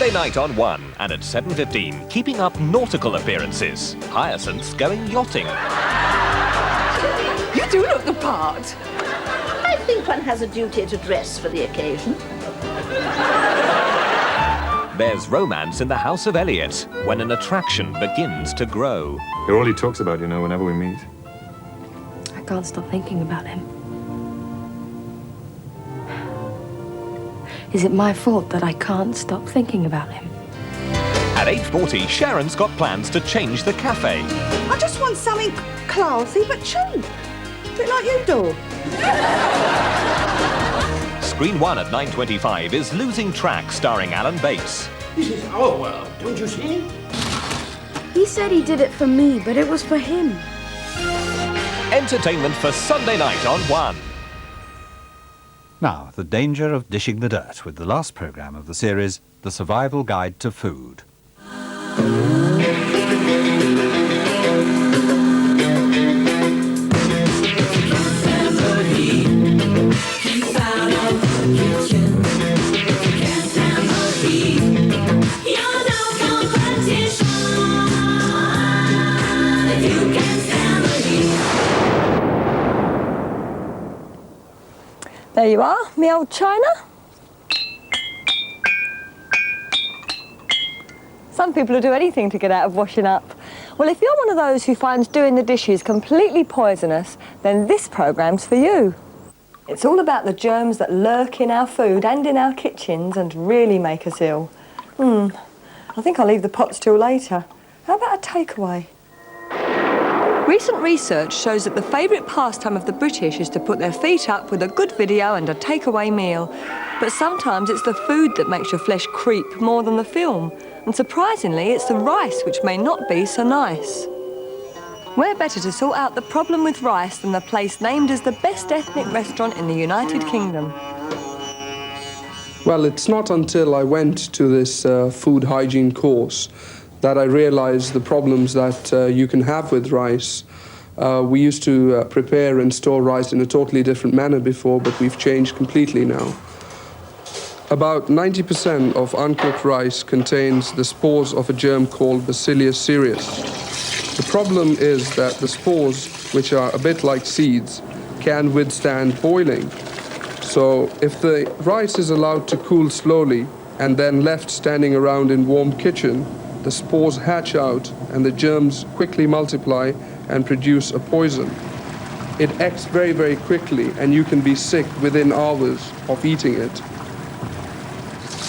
Sunday night on 1 and at 7:15, keeping up nautical appearances. Hyacinth's going yachting. You do look the part. I think one has a duty to dress for the occasion. There's romance in the house of Elliot when an attraction begins to grow. You're all he talks about, you know, whenever we meet. I can't stop thinking about him. Is it my fault that I can't stop thinking about him? At 8:40, Sharon's got plans to change the cafe. I just want something classy but cheap. A bit like you do. Screen 1 at 9:25 is Losing Track, starring Alan Bates. This is our world, don't you see? He said he did it for me, but it was for him. Entertainment for Sunday night on 1. Now, the danger of dishing the dirt with the last programme of the series, The Survival Guide to Food. There you are, me old china. Some people will do anything to get out of washing up. Well, if you're one of those who finds doing the dishes completely poisonous, then this programme's for you. It's all about the germs that lurk in our food and in our kitchens and really make us ill. I think I'll leave the pots till later. How about a takeaway? Recent research shows that the favourite pastime of the British is to put their feet up with a good video and a takeaway meal. But sometimes it's the food that makes your flesh creep more than the film. And surprisingly, it's the rice which may not be so nice. Where better to sort out the problem with rice than the place named as the best ethnic restaurant in the United Kingdom? Well, it's not until I went to this food hygiene course that I realized the problems that you can have with rice. We used to prepare and store rice in a totally different manner before, but we've changed completely now. About 90% of uncooked rice contains the spores of a germ called Bacillus cereus. The problem is that the spores, which are a bit like seeds, can withstand boiling. So if the rice is allowed to cool slowly and then left standing around in warm kitchen, the spores hatch out and the germs quickly multiply and produce a poison. It acts very, very quickly and you can be sick within hours of eating it.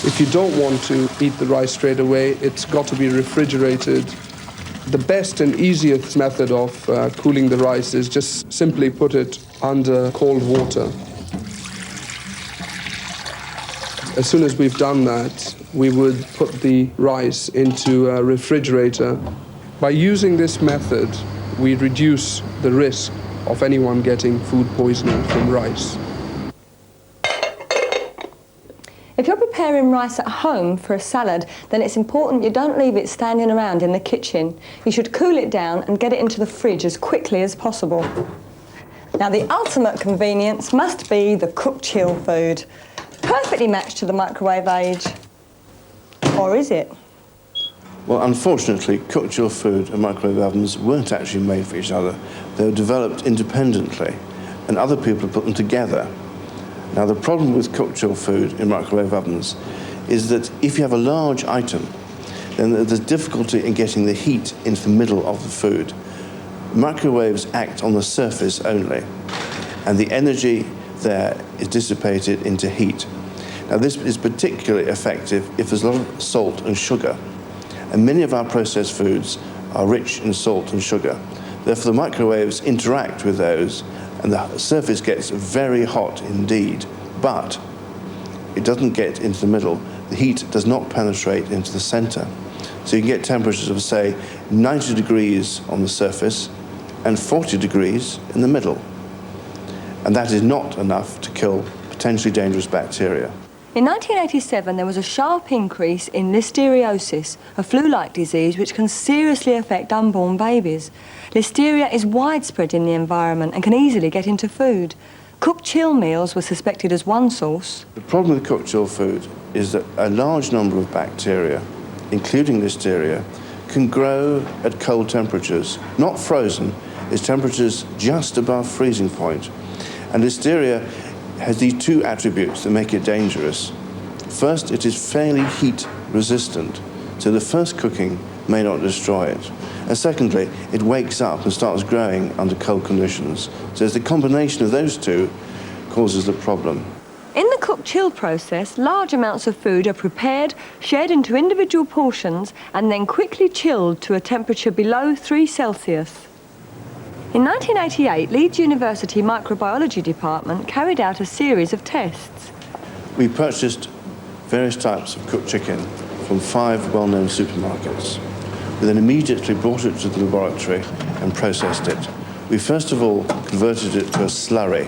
If you don't want to eat the rice straight away, it's got to be refrigerated. The best and easiest method of cooling the rice is just simply put it under cold water. As soon as we've done that, we would put the rice into a refrigerator. By using this method, we reduce the risk of anyone getting food poisoning from rice. If you're preparing rice at home for a salad, then it's important you don't leave it standing around in the kitchen. You should cool it down and get it into the fridge as quickly as possible. Now, the ultimate convenience must be the cooked chill food. Perfectly matched to the microwave age. Or is it? Well, unfortunately, cooked chill food and microwave ovens weren't actually made for each other. They were developed independently, and other people have put them together. Now, the problem with cooked chill food in microwave ovens is that if you have a large item, then there's difficulty in getting the heat into the middle of the food. Microwaves act on the surface only, and the energy there is dissipated into heat. Now, this is particularly effective if there's a lot of salt and sugar, and many of our processed foods are rich in salt and sugar. Therefore, the microwaves interact with those, and the surface gets very hot indeed, but it doesn't get into the middle. The heat does not penetrate into the center. So you can get temperatures of, say, 90 degrees on the surface and 40 degrees in the middle. And that is not enough to kill potentially dangerous bacteria. In 1987, there was a sharp increase in listeriosis, a flu-like disease which can seriously affect unborn babies. Listeria is widespread in the environment and can easily get into food. Cooked chill meals were suspected as one source. The problem with cooked chill food is that a large number of bacteria, including Listeria, can grow at cold temperatures, not frozen, it's temperatures just above freezing point. And Listeria has these two attributes that make it dangerous. First, it is fairly heat resistant, so the first cooking may not destroy it. And secondly, it wakes up and starts growing under cold conditions. So it's the combination of those two causes the problem. In the cook-chill process, large amounts of food are prepared, shared into individual portions, and then quickly chilled to a temperature below 3 Celsius. In 1988, Leeds University Microbiology Department carried out a series of tests. We purchased various types of cooked chicken from 5 well-known supermarkets. We then immediately brought it to the laboratory and processed it. We first of all converted it to a slurry,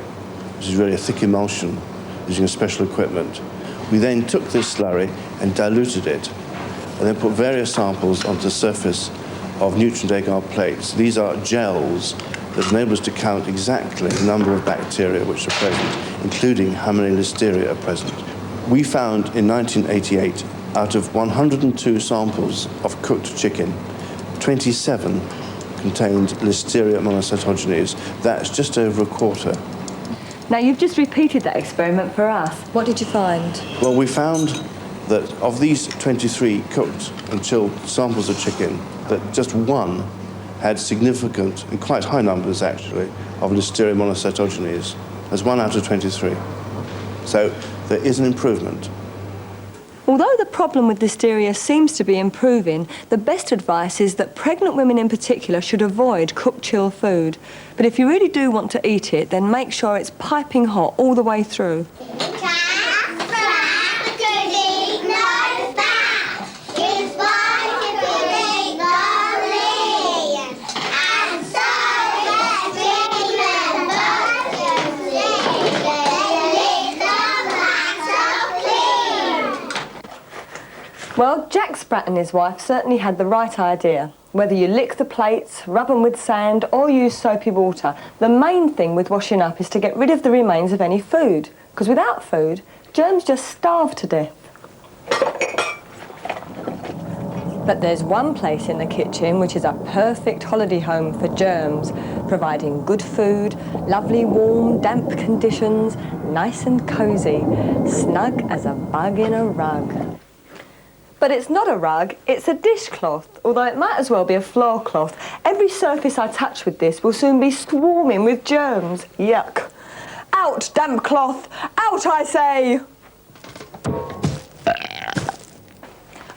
which is really a thick emulsion, using a special equipment. We then took this slurry and diluted it, and then put various samples onto the surface of nutrient agar plates. These are gels that enable us to count exactly the number of bacteria which are present, including how many Listeria are present. We found in 1988, out of 102 samples of cooked chicken, 27 contained Listeria monocytogenes. That's just over a quarter. Now, you've just repeated that experiment for us. What did you find? Well, we found that of these 23 cooked and chilled samples of chicken, that just one had significant, and quite high numbers actually, of Listeria monocytogenes. That's 1 out of 23. So there is an improvement. Although the problem with Listeria seems to be improving, the best advice is that pregnant women in particular should avoid cooked chill food. But if you really do want to eat it, then make sure it's piping hot all the way through. Well, Jack Spratt and his wife certainly had the right idea. Whether you lick the plates, rub them with sand or use soapy water, the main thing with washing up is to get rid of the remains of any food. Because without food, germs just starve to death. But there's one place in the kitchen which is a perfect holiday home for germs, providing good food, lovely warm, damp conditions, nice and cosy, snug as a bug in a rug. But it's not a rug, it's a dishcloth, although it might as well be a floor cloth. Every surface I touch with this will soon be swarming with germs. Yuck. Out, damp cloth! Out, I say!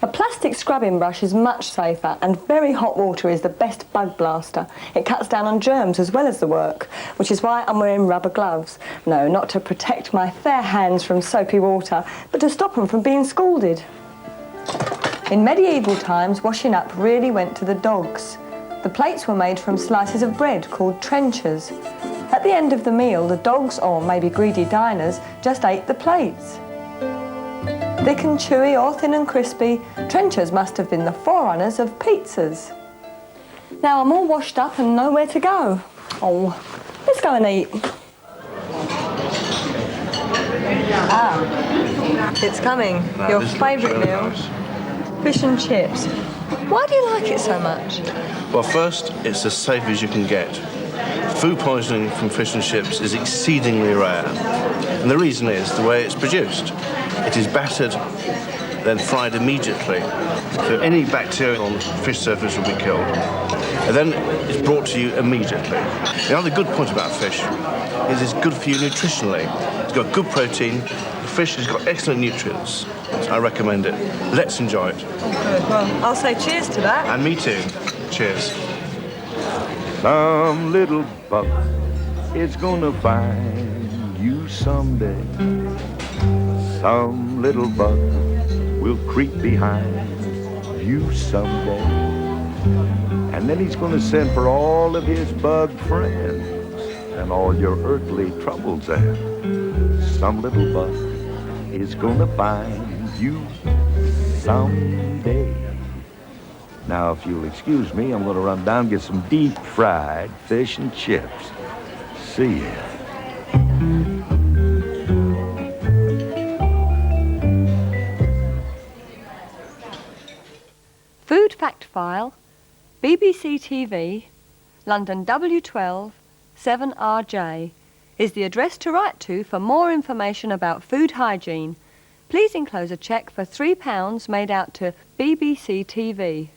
A plastic scrubbing brush is much safer, and very hot water is the best bug blaster. It cuts down on germs as well as the work, which is why I'm wearing rubber gloves. No, not to protect my fair hands from soapy water, but to stop them from being scalded. In medieval times, washing up really went to the dogs. The plates were made from slices of bread called trenchers. At the end of the meal, the dogs, or maybe greedy diners, just ate the plates. Thick and chewy or thin and crispy, trenchers must have been the forerunners of pizzas. Now I'm all washed up and nowhere to go. Oh, let's go and eat. Ah, it's coming. Your favourite meal, fish and chips. Why do you like it so much? Well, first, it's as safe as you can get. Food poisoning from fish and chips is exceedingly rare. And the reason is the way it's produced. It is battered, then fried immediately. So any bacteria on the fish surface will be killed. And then it's brought to you immediately. The other good point about fish is it's good for you nutritionally. It's got good protein. The fish has got excellent nutrients. So I recommend it. Let's enjoy it. Oh, good. Well, I'll say cheers to that. And me too. Cheers. Some little bug is gonna find you someday. Some little bug will creep behind you someday. And then he's gonna send for all of his bug friends and all your earthly troubles there. Some little bug is gonna find you someday. Now, if you'll excuse me, I'm going to run down and get some deep-fried fish and chips. See ya. fact file, BBC TV, London W12 7RJ is the address to write to for more information about food hygiene. Please enclose a cheque for £3 made out to BBC TV.